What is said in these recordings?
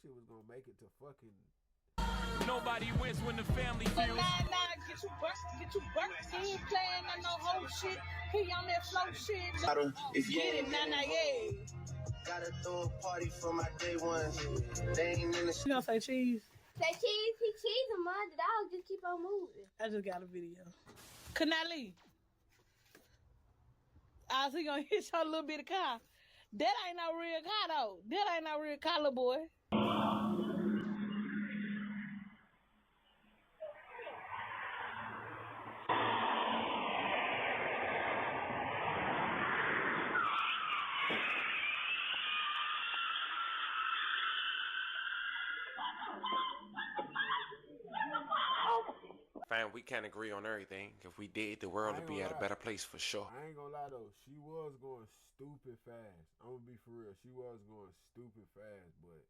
shit was gonna make it to fucking. Nobody wins when the family feels. Nah, get you burst. He ain't playing on no whole shit. He on that flow shit. If you Get it, yeah. Gotta throw a party for my day ones. They ain't in the. You gonna say cheese? Say cheese, he cheese and mud. The dog just keep on moving. I just got a video. Canali. I was gonna hit your little bit of car. That ain't no real car though. That ain't no real car, little boy. Fam, we can't agree on everything. If we did, the world would be at a better place for sure. I ain't gonna lie though, she was going stupid fast. I'm gonna be for real. She was going stupid fast, but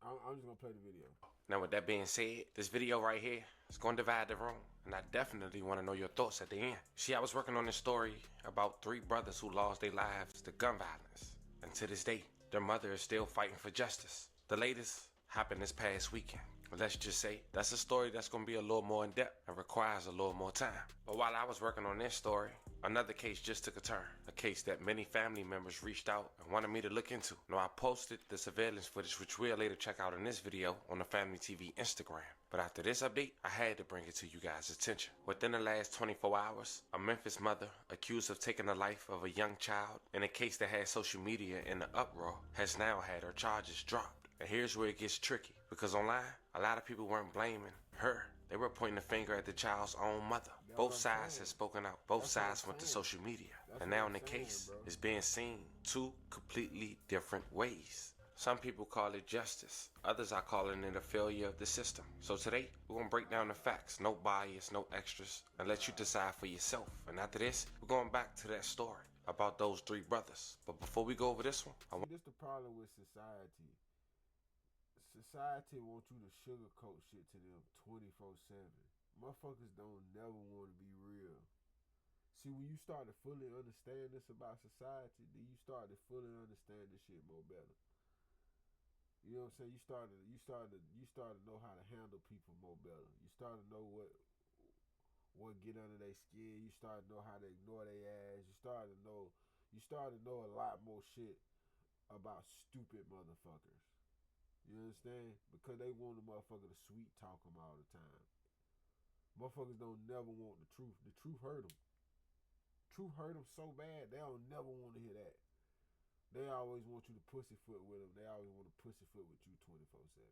I'm just gonna play the video. Now with that being said, this video right here is gonna divide the room, and I definitely wanna know your thoughts at the end. See, I was working on this story about 3 brothers who lost their lives to gun violence. And to this day, their mother is still fighting for justice. The latest happened this past weekend. Let's just say that's a story that's going to be a little more in depth and requires a little more time. But while I was working on this story, another case just took a turn. A case that many family members reached out and wanted me to look into. Now I posted the surveillance footage, which we'll later check out in this video on the Family TV Instagram. But after this update, I had to bring it to you guys' attention. Within the last 24 hours, a Memphis mother accused of taking the life of a young child in a case that had social media in the uproar has now had her charges dropped. And here's where it gets tricky, because online, a lot of people weren't blaming her. They were pointing the finger at the child's own mother. Both sides have spoken out. Both sides went to social media. And now in the case, it's being seen 2 completely different ways. Some people call it justice. Others are calling it a failure of the system. So today, we're going to break down the facts. No bias, no extras, and let you decide for yourself. And after this, we're going back to that story about those 3 brothers. But before we go over this one, This is the problem with society. Society wants you to sugarcoat shit to them 24/7. Motherfuckers don't never want to be real. See, when you start to fully understand this about society, then you start to fully understand this shit more better. You know what I'm saying? You start to know how to handle people more better. You start to know what get under their skin. You start to know how to ignore their ass. You start to know a lot more shit about stupid motherfuckers. You understand? Because they want the motherfucker to sweet talk them all the time. Motherfuckers don't never want the truth. The truth hurt them. Truth hurt them so bad, they don't never want to hear that. They always want you to pussyfoot with them. They always want to pussyfoot with you 24/7.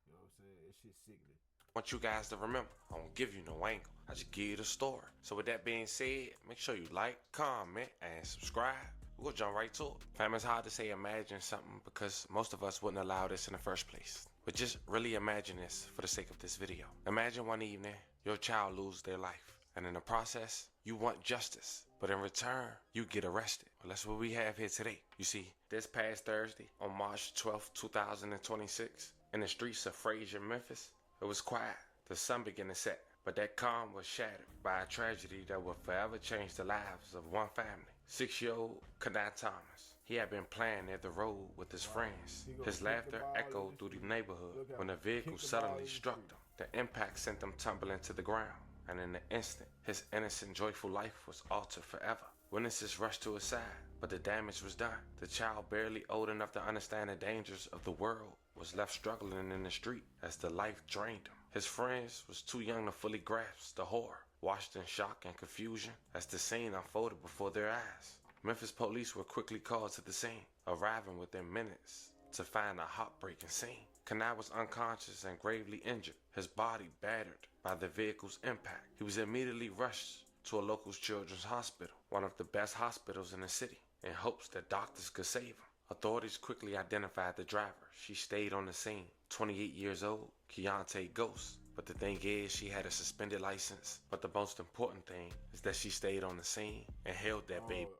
You know what I'm saying? That shit's sickening. I want you guys to remember, I don't give you no angle. I just give you the story. So with that being said, make sure you like, comment, and subscribe. We'll jump right to it. Fam, it's hard to say imagine something because most of us wouldn't allow this in the first place. But just really imagine this for the sake of this video. Imagine one evening, your child loses their life. And in the process, you want justice. But in return, you get arrested. Well, that's what we have here today. You see, this past Thursday, on March 12th, 2026, in the streets of Frazier, Memphis, it was quiet. The sun began to set. But that calm was shattered by a tragedy that would forever change the lives of one family. 6-year-old Kanai Thomas. He had been playing near the road with his friends. His laughter echoed through the neighborhood when a vehicle suddenly struck them. The impact sent them tumbling to the ground. And in an instant, his innocent, joyful life was altered forever. Witnesses rushed to his side, but the damage was done. The child, barely old enough to understand the dangers of the world, was left struggling in the street as the life drained him. His friends was too young to fully grasp the horror, watched in shock and confusion as the scene unfolded before their eyes. Memphis police were quickly called to the scene, arriving within minutes to find a heartbreaking scene. Kanai was unconscious and gravely injured, his body battered by the vehicle's impact. He was immediately rushed to a local children's hospital, one of the best hospitals in the city, in hopes that doctors could save him. Authorities quickly identified the driver. She stayed on the scene, 28 years old, Keontae Ghost. But the thing is, she had a suspended license. But the most important thing is that she stayed on the scene and held that baby.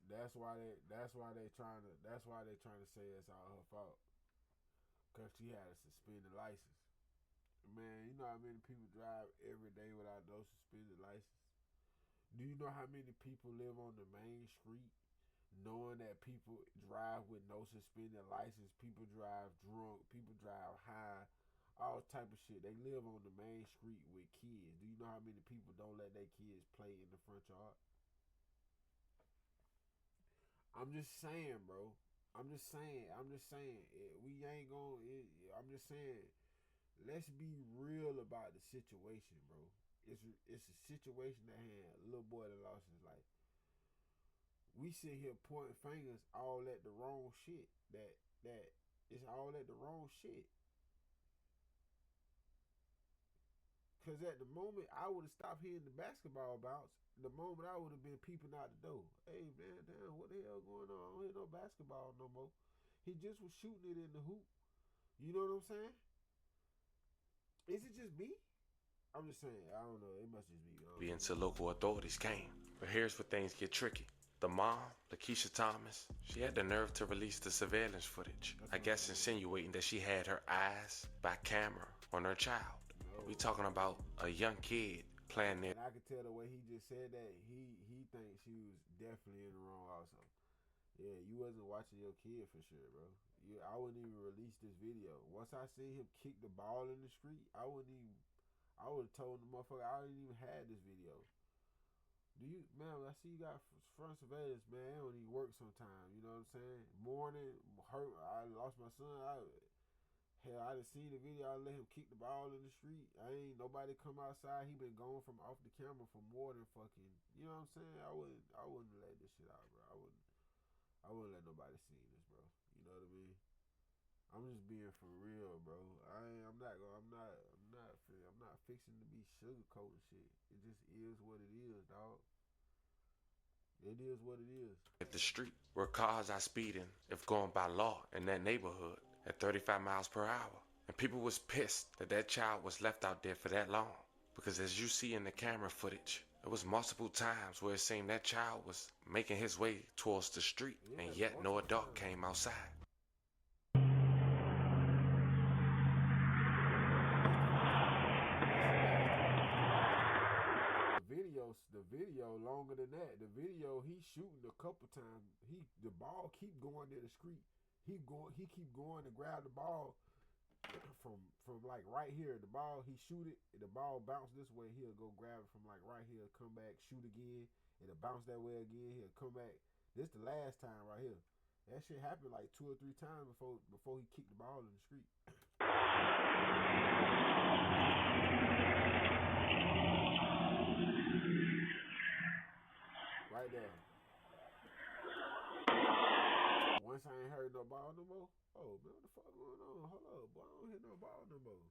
That's why they trying to say it's all her fault. Cause she had a suspended license. Man, you know how many people drive every day without no suspended license? Do you know how many people live on the main street knowing that people drive with no suspended license? People all type of shit. They live on the main street with kids. Do you know how many people don't let their kids play in the front yard? I'm just saying, bro. I'm just saying. We ain't gonna. I'm just saying. Let's be real about the situation, bro. It's a situation at hand. A little boy that lost his life. We sit here pointing fingers all at the wrong shit. That it's all at the wrong shit. Cause at the moment I would have stopped hearing the basketball bounce. The moment I would have been peeping out the door. Hey man, damn, what the hell going on? I don't hear no basketball no more. He just was shooting it in the hoop. You know what I'm saying? Is it just me? I'm just saying, I don't know. It must just be. Until local authorities came. But here's where things get tricky. The mom, Lakeisha Thomas, she had the nerve to release the surveillance footage. I guess insinuating that she had her eyes by camera on her child. No. We talking about a young kid playing there. And I could tell the way he just said that, he thinks she was definitely in the wrong also. Yeah, you wasn't watching your kid for sure, bro. I wouldn't even release this video. Once I seen him kick the ball in the street, I would have told the motherfucker I didn't even have this video. Man, I see you got front surveillance, man. It don't even work sometimes, you know what I'm saying? Morning, hurt, I lost my son. I done seen the video, I let him kick the ball in the street. Ain't nobody come outside. He been gone from off the camera for more than fucking, you know what I'm saying? I wouldn't let this shit out, bro. I wouldn't let nobody see this, bro. You know what I mean? I'm just being for real, bro. I'm not fixing to be sugarcoating shit. It just is what it is, dog. It is what it is. At the street where cars are speeding if going by law in that neighborhood at 35 miles per hour. And people was pissed that child was left out there for that long. Because as you see in the camera footage, there was multiple times where it seemed that child was making his way towards the street, and yet no adult came outside. The video longer than that. The video, he shooting a couple times. The ball keep going to the street. He keep going to grab the ball from like right here. The ball, he shoot it. The ball bounce this way. He'll go grab it from like right here. Come back, shoot again. It'll bounce that way again. He'll come back. This the last time right here. That shit happened like 2 or 3 times before he kicked the ball in the street. Right there. Once I ain't heard no ball no more. Oh man, what the fuck going on? Hold up, boy, I don't hear no ball no more.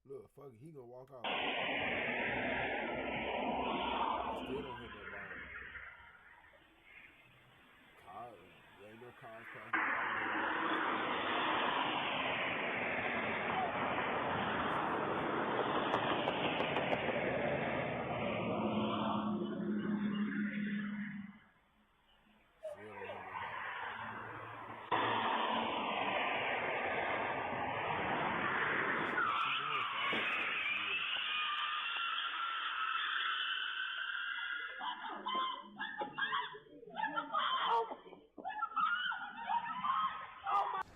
Look, fuck it, he gonna walk out. I still don't hear no ball. There ain't no cars passing by.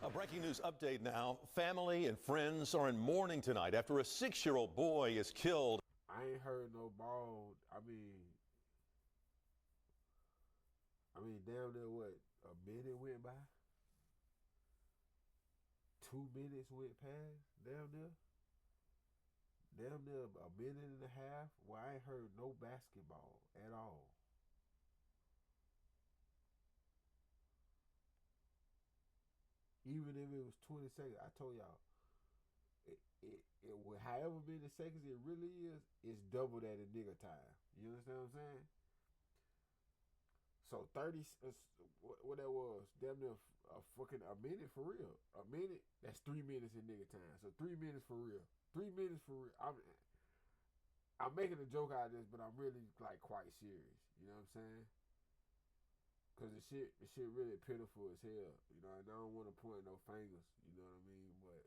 A breaking news update now. Family and friends are in mourning tonight after a 6-year-old boy is killed. I ain't heard no ball. I mean, damn near what? A minute went by? 2 minutes went past? Damn near a minute and a half where I ain't heard no basketball at all. Even if it was 20 seconds, I told y'all, however many seconds it really is, it's double that in nigga time. You understand what I'm saying? So 30, what that was, damn near a minute for real. A minute, that's 3 minutes in nigga time. So 3 minutes for real. 3 minutes for real. I'm making a joke out of this, but I'm really like quite serious. You know what I'm saying? Cause the shit really pitiful as hell. You know, and I don't want to point no fingers. You know what I mean? But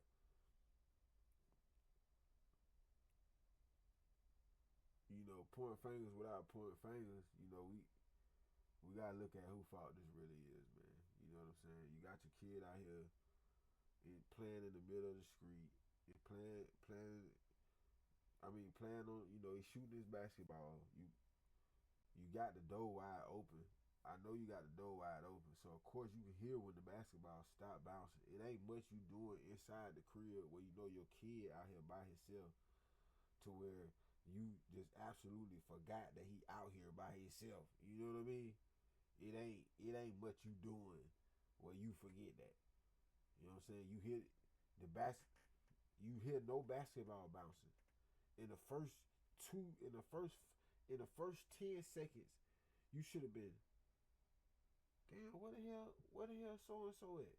you know, pointing fingers without pointing fingers. You know, we gotta look at who fault this really is, man. You know what I'm saying? You got your kid out here playing in the middle of the street. playing on, he's shooting his basketball. You got the door wide open. I know you got the door wide open, so of course you can hear when the basketball stop bouncing. It ain't much you doing inside the crib where you know your kid out here by himself to where you just absolutely forgot that he out here by himself. You know what I mean? It ain't much you doing where you forget that. You know what I'm saying? You hear no basketball bouncing. In the first 10 seconds, you should have been, damn, what the hell so and so at?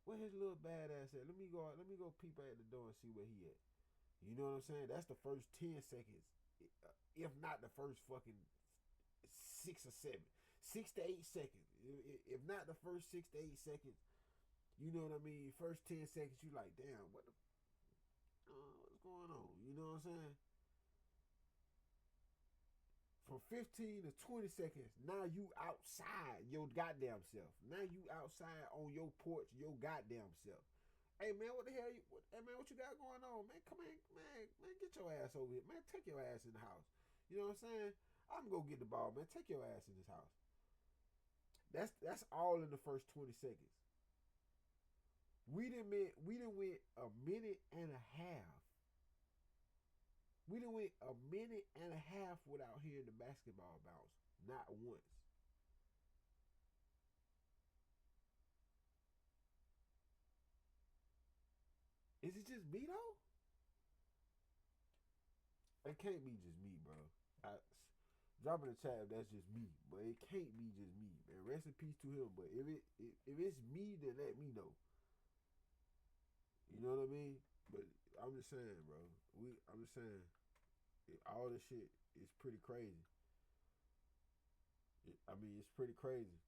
Where his little badass at? Let me go peep at the door and see where he at. You know what I'm saying? That's the first 10 seconds, if not the first fucking 6 or 7, 6 to 8 seconds. If not the first 6 to 8 seconds, you know what I mean? First 10 seconds, you like, damn, what's going on? You know what I'm saying? From 15 to 20 seconds, now you outside your goddamn self. Now you outside on your porch, your goddamn self. Hey man, what the hell? What you got going on, man? Come on, man, get your ass over here, man. Take your ass in the house. You know what I'm saying? I'm gonna go get the ball, man. Take your ass in this house. That's all in the first 20 seconds. We done went a minute and a half. We done went a minute and a half without hearing the basketball bounce. Not once. Is it just me though? It can't be just me, bro. Drop in the chat if that's just me, but it can't be just me, man. Rest in peace to him. But if it's me, then let me know. You know what I mean? But I'm just saying, bro. I'm just saying, all this shit is pretty crazy. It's pretty crazy.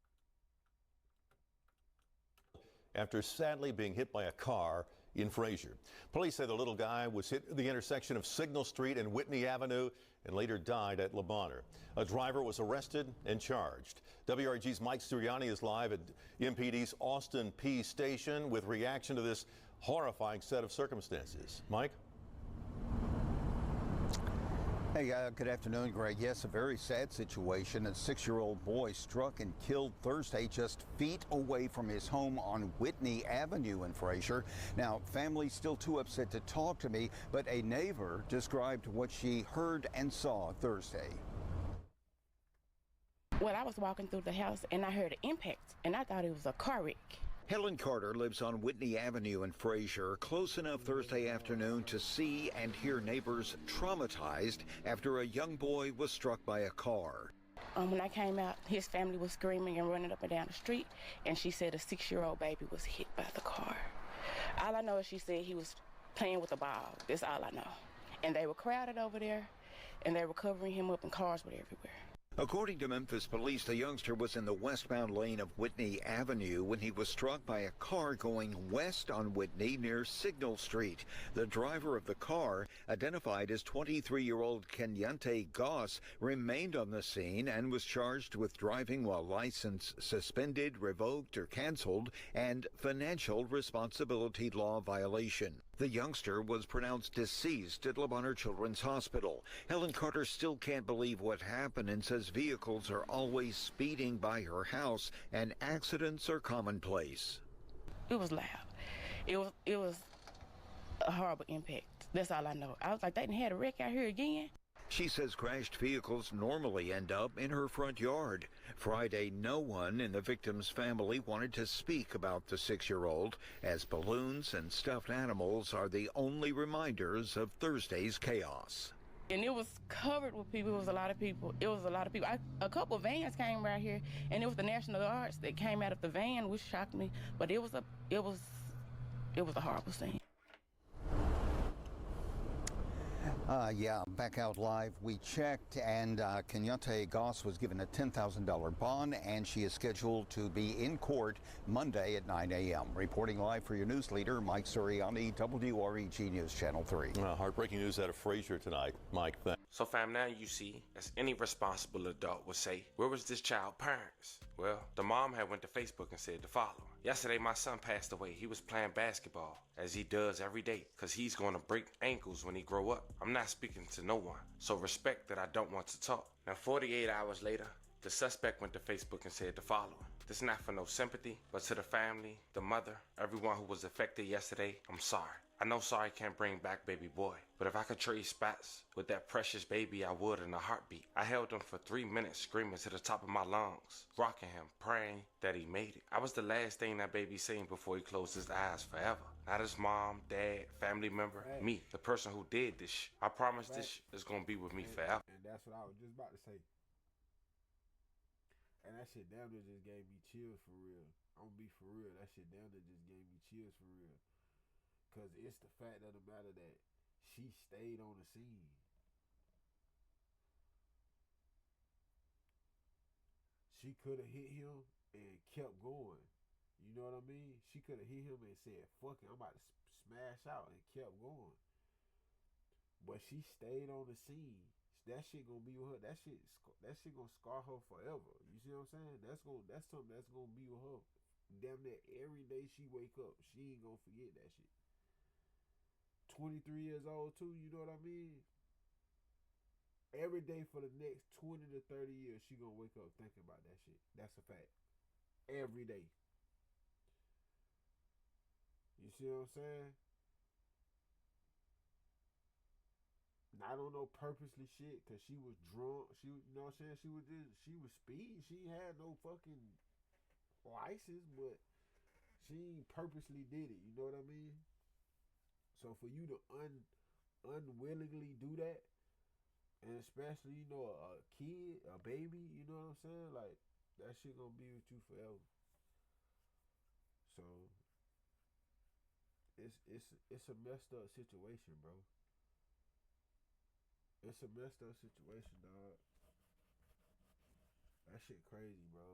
After sadly being hit by a car in Frazier. Police say the little guy was hit at the intersection of Signal Street and Whitney Avenue and later died at Le Bonheur. A driver was arrested and charged. WRG's Mike Sirianni is live at MPD's Austin P station with reaction to this horrifying set of circumstances. Mike? Hey, good afternoon, Greg. Yes, a very sad situation. A 6-year-old boy struck and killed Thursday just feet away from his home on Whitney Avenue in Frazier. Now, family still too upset to talk to me, but a neighbor described what she heard and saw Thursday. Well, I was walking through the house and I heard an impact, and I thought it was a car wreck. Helen Carter lives on Whitney Avenue in Frazier, close enough Thursday afternoon to see and hear neighbors traumatized after a young boy was struck by a car. When I came out, his family was screaming and running up and down the street, and she said a 6-year-old baby was hit by the car. All I know is she said he was playing with a ball. That's all I know. And they were crowded over there, and they were covering him up, and cars were everywhere. According to Memphis police, the youngster was in the westbound lane of Whitney Avenue when he was struck by a car going west on Whitney near Signal Street. The driver of the car, identified as 23-year-old Kenyante Goss, remained on the scene and was charged with driving while license suspended, revoked, or canceled, and financial responsibility law violation. The youngster was pronounced deceased at Le Bonheur Children's Hospital. Helen Carter still can't believe what happened and says vehicles are always speeding by her house and accidents are commonplace. It was loud. It was a horrible impact. That's all I know. I was like, they done had a wreck out here again. She says crashed vehicles normally end up in her front yard. Friday, no one in the victim's family wanted to speak about the 6-year-old, as balloons and stuffed animals are the only reminders of Thursday's chaos. And it was covered with people. It was a lot of people. A couple of vans came right here, and it was the National Guards that came out of the van, which shocked me. But it was a horrible scene. Back out live, we checked, and Kenyante Goss was given a $10,000 bond, and she is scheduled to be in court Monday at 9 a.m. Reporting live for your news leader, Mike Sirianni, WREG News Channel 3. Heartbreaking news out of Frazier tonight. Mike, thanks. So fam, now you see, as any responsible adult would say, where was this child parents? Well, the mom had went to Facebook and said the following. Yesterday my son passed away. He was playing basketball, as he does every day, cause he's gonna break ankles when he grow up. I'm not speaking to no one, so respect that I don't want to talk. Now 48 hours later, the suspect went to Facebook and said the following. This is not for no sympathy, but to the family, the mother, everyone who was affected yesterday, I'm sorry. I know sorry can't bring back baby boy, but if I could trade spots with that precious baby, I would in a heartbeat. I held him for 3 minutes, screaming to the top of my lungs, rocking him, praying that he made it. I was the last thing that baby seen before he closed his eyes forever. Not his mom, dad, family member, me, the person who did this shit. I promise this shit is gonna be with me forever. And that's what I was just about to say. And that shit damn near just gave me chills for real. I'm gonna be for real. That shit damn near just gave me chills for real. Cause it's the fact of the matter that she stayed on the scene. She could have hit him and kept going. You know what I mean? She could have hit him and said, fuck it, I'm about to smash out, and kept going. But she stayed on the scene. That shit gonna be with her. That shit gonna scar her forever. You see what I'm saying? That's something that's gonna be with her. Damn near every day she wake up, she ain't gonna forget that shit. 23 years old too, you know what I mean? Every day for the next 20 to 30 years, she gonna wake up thinking about that shit. That's a fact. Every day. You see what I'm saying? Not on no purposely shit, cause she was drunk. You know what I'm saying? She was speeding. She had no fucking license, but she purposely did it. You know what I mean? So for you to unwillingly do that, and especially, you know, a kid, a baby, you know what I'm saying? Like, that shit gonna be with you forever. So it's a messed up situation, bro. It's a messed up situation, dog. That shit crazy, bro.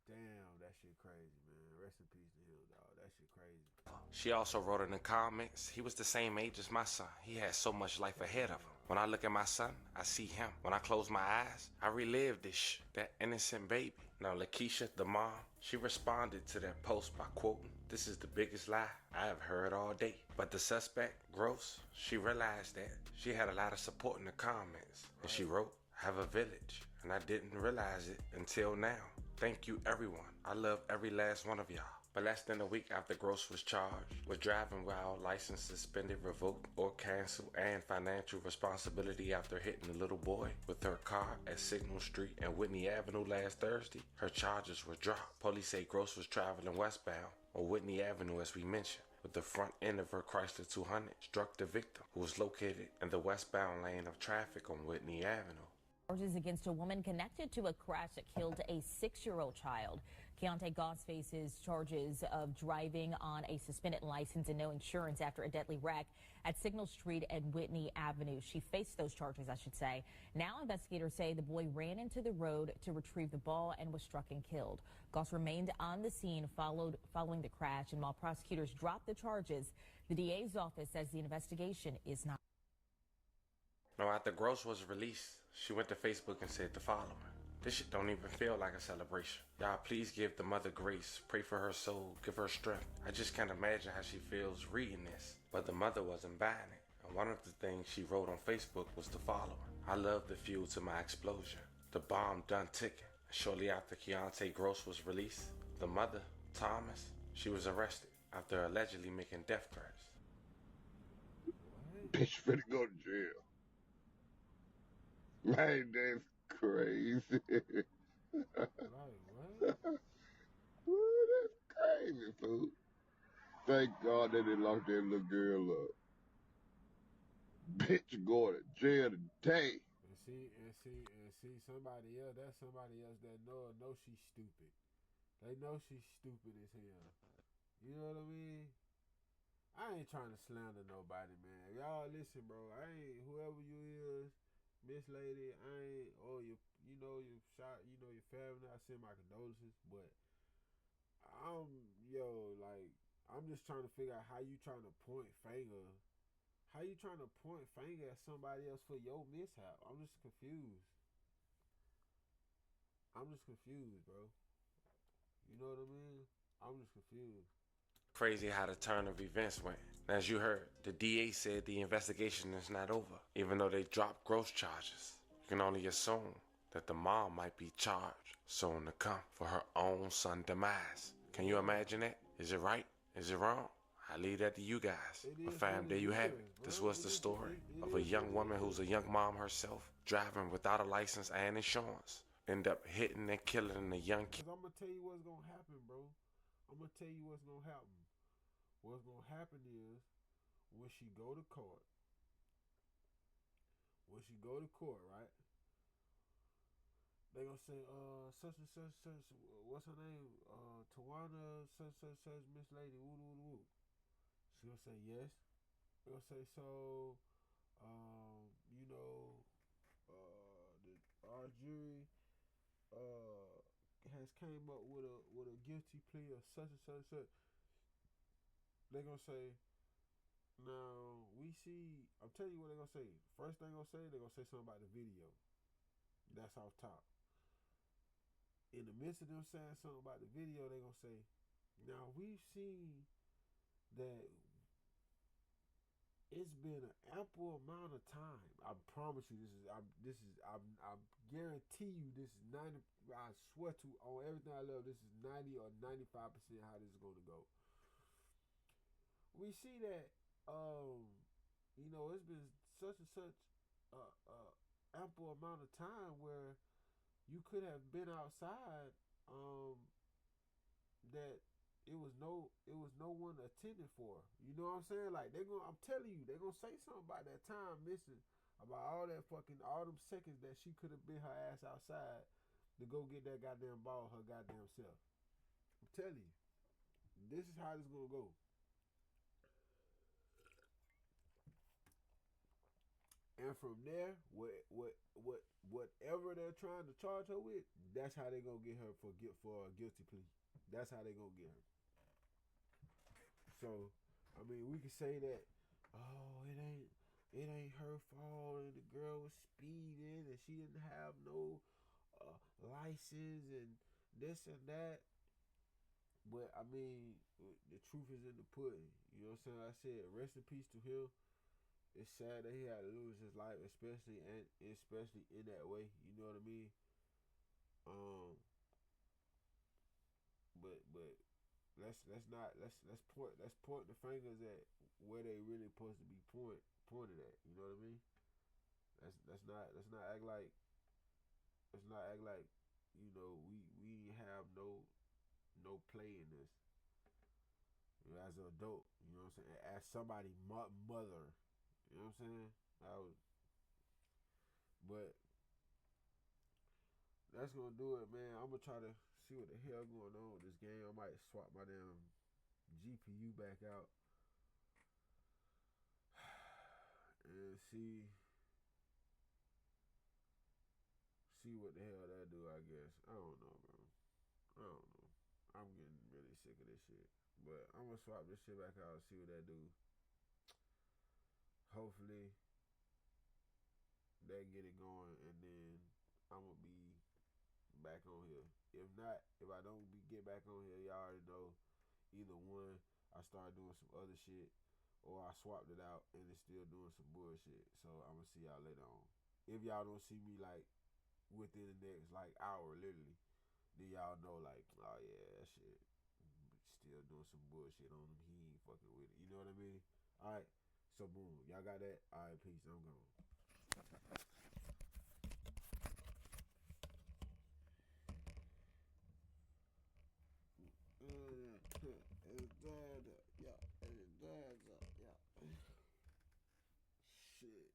Damn, that shit crazy, man. Rest in peace to him, dog. That shit crazy. She also wrote in the comments, he was the same age as my son. He had so much life ahead of him. When I look at my son, I see him. When I close my eyes, I relive this that innocent baby. Now, Lakeisha, the mom, she responded to that post by quoting, "This is the biggest lie I have heard all day." But the suspect, Gross, she realized that she had a lot of support in the comments. And she wrote, "I have a village, and I didn't realize it until now. Thank you, everyone. I love every last one of y'all." But less than a week after Gross was charged with driving while license suspended, revoked, or canceled, and financial responsibility after hitting a little boy with her car at Signal Street and Whitney Avenue last Thursday, her charges were dropped. Police say Gross was traveling westbound on Whitney Avenue, as we mentioned, with the front end of her Chrysler 200 struck the victim, who was located in the westbound lane of traffic on Whitney Avenue. Charges against a woman connected to a crash that killed a 6-year-old child. Keontae Goss faces charges of driving on a suspended license and no insurance after a deadly wreck at Signal Street and Whitney Avenue. She faced those charges, I should say. Now investigators say the boy ran into the road to retrieve the ball and was struck and killed. Goss remained on the scene following the crash, and while prosecutors dropped the charges, the DA's office says the investigation is not. Now, after Gross was released, she went to Facebook and said the following. "This shit don't even feel like a celebration. Y'all please give the mother grace. Pray for her soul. Give her strength. I just can't imagine how she feels reading this." But the mother wasn't buying it. And one of the things she wrote on Facebook was the following. "I love the fuel to my explosion. The bomb done ticking." Shortly after Keontae Gross was released, the mother, Thomas, she was arrested after allegedly making death threats. Bitch finna go to jail. Man, that's crazy. Like, what? Ooh, that's crazy, fool. Thank God that they locked that little girl up. Bitch going to jail today. And see somebody else. That's somebody else that know she's stupid. They know she's stupid as hell. You know what I mean? I ain't trying to slander nobody, man. Y'all listen, bro. I ain't whoever you is, Miss Lady. I ain't your your family. I send my condolences, but I'm just trying to figure out how you trying to point finger. How you trying to point finger at somebody else for your mishap? I'm just confused. I'm just confused, bro. You know what I mean? I'm just confused. Crazy how the turn of events went. As you heard, the DA said the investigation is not over, even though they dropped gross charges. You can only assume that the mom might be charged soon to come for her own son's demise. Can you imagine that? Is it right? Is it wrong? I leave that to you guys. But fam, there you have it. This was the story of a young woman who's a young mom herself, driving without a license and insurance. End up hitting and killing a young kid. I'm going to tell you what's going to happen, bro. I'm going to tell you what's going to happen. What's going to happen is when she go to court, right? They going to say, such and such, what's her name? Tawana, such, Miss Lady, woo, woo, woo. She going to say yes. They going to say, so, you know, our jury has came up with a guilty plea of such and such, such. They gonna say, now we see. I'm telling you what they gonna say. First thing they gonna say something about the video. That's off top. In the midst of them saying something about the video, they gonna say, now we've seen that it's been an ample amount of time. I promise you, I guarantee you, this is 90. I swear to on everything I love, this is 90 or 95% how this is gonna go. We see that, you know, it's been such and such ample amount of time where you could have been outside, that it was no one attending for. You know what I'm saying? Like I'm telling you, they're gonna say something about that time missing, about all them seconds that she could have been her ass outside to go get that goddamn ball her goddamn self. I'm telling you, this is how this is gonna go. And from there, whatever they're trying to charge her with, that's how they gonna get her for a guilty plea. That's how they gonna get her. So, I mean, we can say that, oh, it ain't her fault, and the girl was speeding, and she didn't have no license, and this and that. But I mean, the truth is in the pudding. You know what I'm saying? I said, rest in peace to him. It's sad that he had to lose his life, especially in that way. You know what I mean? But let's point the fingers at where they really supposed to be pointed at. You know what I mean? Let's not act like you know we have no play in this. You know, as an adult, you know what I'm saying? As somebody's mother. You know what I'm saying? But that's gonna do it, man. I'm gonna try to see what the hell going on with this game. I might swap my damn GPU back out and see what the hell that do. I guess I don't know, bro. I don't know. I'm getting really sick of this shit. But I'm gonna swap this shit back out and see what that do. Hopefully they get it going, and then I'm gonna be back on here. If not, if I don't get back on here, y'all already know, either one, I start doing some other shit, or I swapped it out and it's still doing some bullshit. So I'm gonna see y'all later on. If y'all don't see me like within the next like hour, literally, then y'all know like, oh yeah, that shit still doing some bullshit on him. He ain't fucking with it. You know what I mean? All right. So boom, y'all got that? All right, peace. I'm gone. Yeah. Shit.